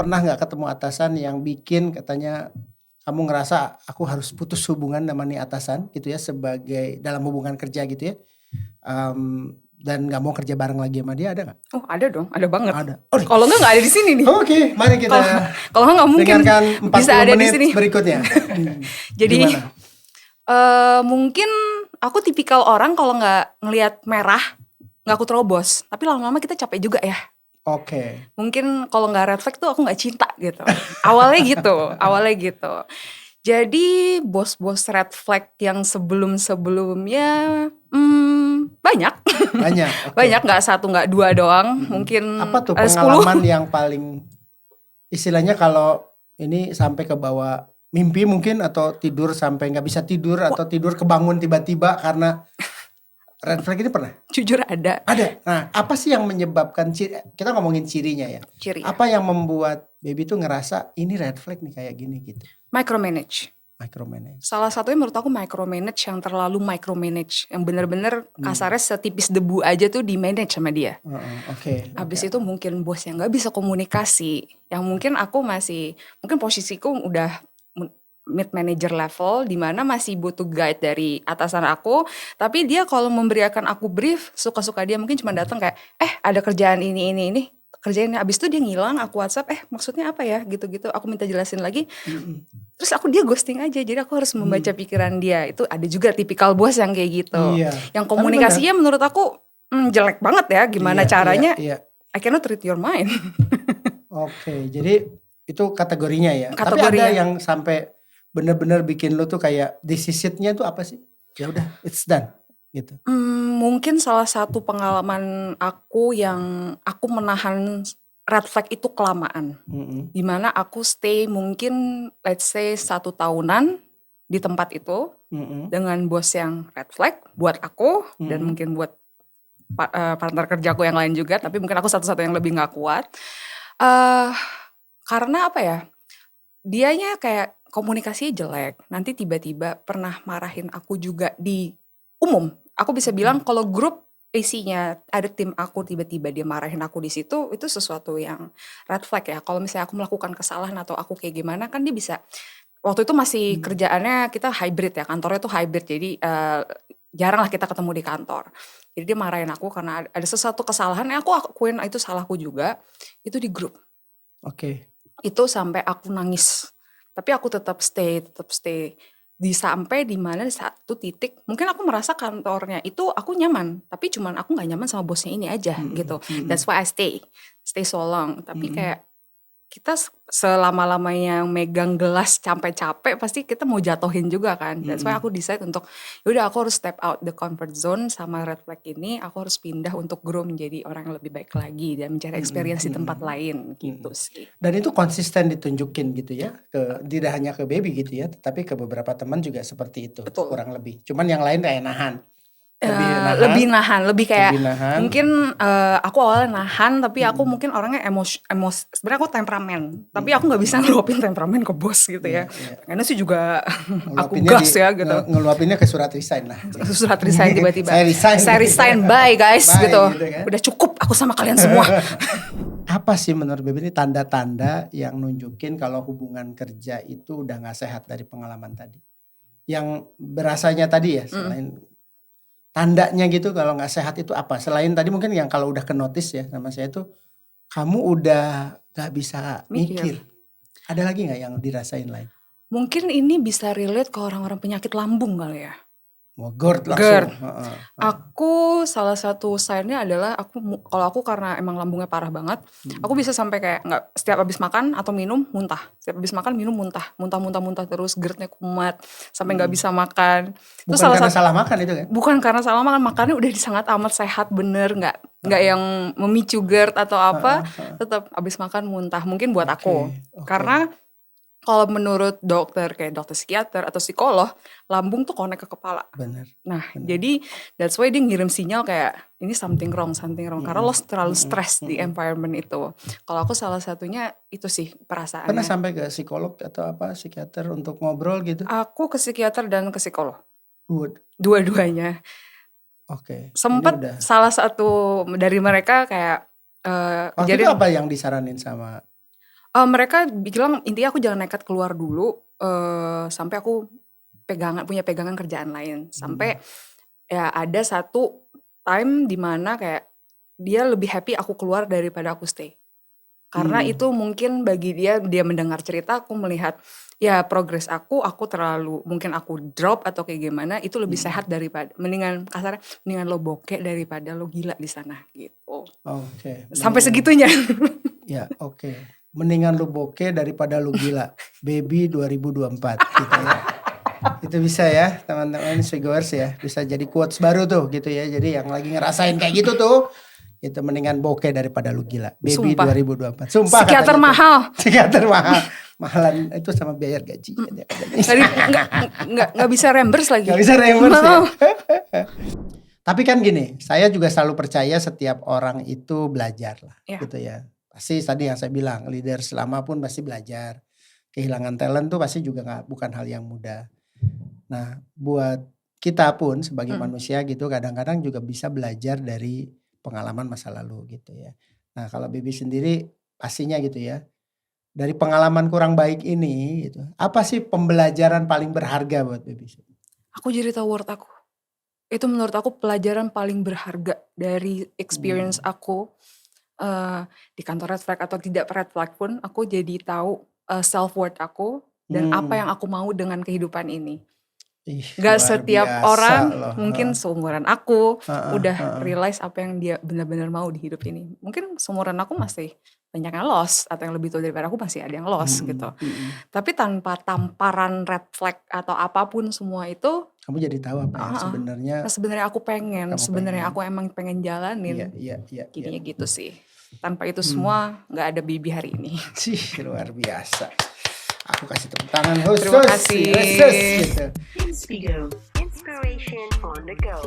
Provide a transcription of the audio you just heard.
pernah nggak ketemu atasan yang bikin katanya kamu ngerasa aku harus putus hubungan sama nih atasan gitu ya sebagai dalam hubungan kerja gitu ya, dan nggak mau kerja bareng lagi sama dia, ada nggak? Oh ada dong, ada banget. Ada. Oh, Kalau nggak ada di sini nih. Oke, mari kita Kalau nggak mungkin dengarkan 40 bisa ada di menit sini. berikutnya. Jadi Gimana? mungkin aku tipikal orang kalau nggak ngelihat merah nggak aku terobos. Tapi lama-lama kita capek juga ya. Oke. Mungkin kalau nggak red flag tuh aku nggak cinta gitu. Awalnya gitu. Jadi bos-bos red flag yang sebelumnya banyak. Banyak. Okay. Banyak, nggak satu nggak dua doang. Mungkin apa tuh 10. pengalaman yang paling istilahnya kalau ini sampai ke bawah mimpi mungkin, atau tidur sampai nggak bisa tidur, atau tidur kebangun tiba-tiba karena red flag ini pernah? Jujur ada. Nah, apa sih yang menyebabkan kita ngomongin cirinya ya? Ciri. Apa yang membuat baby tuh ngerasa ini red flag nih kayak gini gitu? Micromanage. Salah satunya menurut aku micromanage, yang terlalu micromanage, yang bener-bener kasarnya setipis debu aja tuh di manage sama dia. Oke. Abis itu mungkin bos yang nggak bisa komunikasi, yang mungkin aku mungkin posisiku udah mid manager level, di mana masih butuh guide dari atasan aku, tapi dia kalau memberikan aku brief suka-suka dia, mungkin cuma datang kayak ada kerjaan ini kerjain, abis itu dia ngilang, aku WhatsApp maksudnya apa ya gitu-gitu, aku minta jelasin lagi, terus dia ghosting aja, jadi aku harus membaca pikiran dia. Itu ada juga tipikal bos yang kayak gitu, yang komunikasinya menurut aku jelek banget ya, gimana caranya. I cannot read your mind. Oke, jadi itu kategorinya ya. Tapi ada yang sampai bener-bener bikin lu tuh kayak decisive-nya tuh apa sih? Ya udah, it's done gitu. Mungkin salah satu pengalaman aku yang aku menahan red flag itu kelamaan. Dimana aku stay mungkin let's say 1 tahunan di tempat itu dengan bos yang red flag buat aku dan mungkin buat partner kerjaku yang lain juga, tapi mungkin aku satu-satu yang lebih gak kuat. Karena apa ya, dianya kayak komunikasinya jelek, nanti tiba-tiba pernah marahin aku juga di umum. Aku bisa bilang kalau grup isinya ada tim aku, tiba-tiba dia marahin aku di situ, itu sesuatu yang red flag ya. Kalau misalnya aku melakukan kesalahan atau aku kayak gimana, kan dia bisa. Waktu itu masih kerjaannya kita hybrid ya, kantornya tuh hybrid, jadi jarang lah kita ketemu di kantor. Jadi dia marahin aku karena ada sesuatu kesalahan, aku akuin itu salahku juga, itu di grup. Oke. Itu sampai aku nangis. Tapi aku tetap stay. Sampai di mana satu titik, mungkin aku merasa kantornya itu aku nyaman, tapi cuman aku nggak nyaman sama bosnya ini aja gitu. That's why I stay so long. Tapi kayak kita selama-lamanya megang gelas capek-capek, pasti kita mau jatuhin juga kan. That's why aku decide untuk yaudah aku harus step out the comfort zone sama red flag ini. Aku harus pindah untuk grow menjadi orang yang lebih baik lagi dan mencari experience di tempat lain gitu sih. Dan itu konsisten ditunjukin gitu ya, tidak hanya ke baby gitu ya, tapi ke beberapa teman juga seperti itu. Betul. Kurang lebih. Cuman yang lain kayak nahan. Lebih nahan, mungkin aku awalnya nahan, tapi aku mungkin orangnya sebenarnya aku temperamen, tapi aku nggak bisa ngeluapin temperamen ke bos gitu ya. Karena sih juga aku gas ya gitu. Ngeluapinnya ke surat resign lah. Surat resign tiba-tiba. Saya resign, bye guys gitu. Kan? Udah cukup aku sama kalian semua. Apa sih menurut Baby ini tanda-tanda yang nunjukin kalau hubungan kerja itu udah nggak sehat dari pengalaman tadi? Yang berasanya tadi ya, selain tandanya gitu kalau nggak sehat itu apa? Selain tadi mungkin yang kalau udah ke notice ya sama saya tuh, kamu udah nggak bisa mikir. Ada lagi nggak yang dirasain lain? Mungkin ini bisa relate ke orang-orang penyakit lambung kali ya. GERD langsung. Aku salah satu sign-nya adalah kalau aku karena emang lambungnya parah banget, aku bisa sampai kayak nggak, setiap habis makan atau minum muntah, setiap habis makan minum muntah terus, GERD-nya kumat sampai nggak bisa makan. Bukan karena salah makan itu kan? Bukan karena salah makan, makannya udah sangat amat sehat bener, nggak yang memicu GERD atau apa, tetap habis makan muntah. Mungkin buat aku, karena kalau menurut dokter kayak dokter psikiater atau psikolog, lambung tuh connect ke kepala. Bener. Nah, jadi that's why dia ngirim sinyal kayak ini something wrong. Karena lo terlalu stress di environment itu. Kalau aku salah satunya itu sih perasaannya. Pernah sampai ke psikolog atau psikiater untuk ngobrol gitu? Aku ke psikiater dan ke psikolog. Dua-duanya. Oke. Sempet salah satu dari mereka kayak waktu itu apa yang disaranin sama? Mereka bilang intinya aku jangan nekat keluar dulu, sampai aku punya pegangan kerjaan lain. Sampai ya ada satu time di mana kayak dia lebih happy aku keluar daripada aku stay. Karena itu mungkin bagi dia mendengar cerita, aku melihat ya progres aku mungkin aku drop atau kayak gimana, itu lebih sehat daripada mendingan lo bokeh daripada lo gila di sana gitu. Oke. Sampai segitunya. Ya, oke. Mendingan lu bokeh daripada lu gila. Baby 2024 gitu ya. Itu bisa ya teman-teman Swiggoers ya. Bisa jadi quotes baru tuh gitu ya. Jadi yang lagi ngerasain kayak gitu tuh, itu mendingan bokeh daripada lu gila. Baby Sumpah. 2024. Sumpah Psikiater katanya mahal. Psikiater mahal. Mahalan itu sama biaya gaji. Nggak bisa reimburse lagi. Nggak bisa reimburse ya. Tapi kan gini, saya juga selalu percaya setiap orang itu belajar lah gitu ya. Pasti tadi yang saya bilang, leader selama pun pasti belajar. Kehilangan talent tuh pasti juga bukan hal yang mudah. Nah buat kita pun sebagai manusia gitu kadang-kadang juga bisa belajar dari pengalaman masa lalu gitu ya. Nah kalau Baby sendiri pastinya gitu ya, dari pengalaman kurang baik ini gitu, apa sih pembelajaran paling berharga buat Baby? Aku jadi tahu worth aku. Itu menurut aku pelajaran paling berharga dari experience aku di kantor Red Flag atau tidak Red Flag pun, aku jadi tahu self worth aku dan apa yang aku mau dengan kehidupan ini. Gak setiap orang mungkin seumuran aku udah realize apa yang dia benar-benar mau di hidup ini. Mungkin seumuran aku masih banyak yang lost, atau yang lebih tua daripada aku masih ada yang lost gitu. Tapi tanpa tamparan red flag atau apapun semua itu, kamu jadi tahu apa yang sebenarnya aku pengen, sebenarnya aku emang pengen jalanin. Iya. Gitu sih. Tanpa itu semua nggak ada Baby hari ini. Luar biasa. Aku kasih tepuk tangan khusus. Terima kasih. Gitu. Inspigo, inspiration on the go.